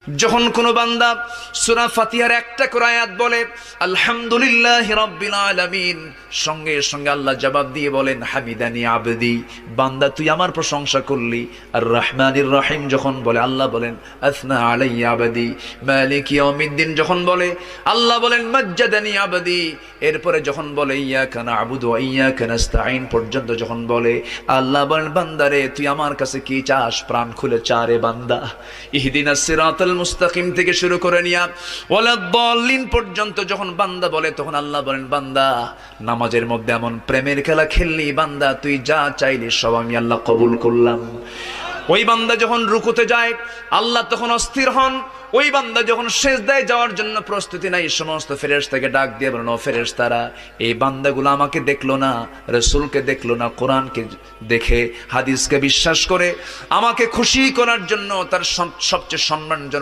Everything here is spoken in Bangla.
যখন কোন বান্দা সূরা ফাতিহার একটা করে আয়াত বলে আলহামদুলিল্লাহি রাব্বিল আলামিন, সঙ্গে সঙ্গে আল্লাহ জবাব দিয়ে বলেন হামিদানি আবদি, বান্দা তুই আমার প্রশংসা করলি। আর রহমানির রহিম যখন বলে আল্লাহ বলেন আসনা আলাইয়া আবদি। মালিক ইয়াউমিদ্দিন যখন বলে আল্লাহ বলেন মাজ্জাদানি আবদি। এরপরে যখন বলে ইয়াকা না'বুদু ওয়া ইয়াকা নাস্তাঈন পর্যন্ত যখন বলে আল্লাহ বলেন বান্দারে তুই আমার কাছে কি চাস, প্রাণ খুলে চারে বান্দা। ইহদিনাস সিরাতাল মুস্তাকিম থেকে শুরু করে নিয়া ওয়ালাদ-দাল্লিন পর্যন্ত যখন বান্দা বলে তখন আল্লাহ বলেন বান্দা নামাজের মধ্যে এমন প্রেমের খেলা খেললি বান্দা, তুই যা চাইলি সব আমি আল্লাহ কবুল করলাম। ওই বান্দা যখন রুকুতে যায় আল্লাহ তখন অস্থির হন। ওই বান্দা যখন সিজদায় যাওয়ার জন্য প্রস্তুতি নাই, সমস্ত ফেরেশতাকে ডাক দিয়ে বলেন ও ফেরেশতারা, এই বান্দাগুলো আমাকে দেখলো না, রাসূলকে দেখলো না, কোরআনকে দেখে হাদিসকে বিশ্বাস করে আমাকে খুশি করার জন্য তার সবচেয়ে সম্মানজনক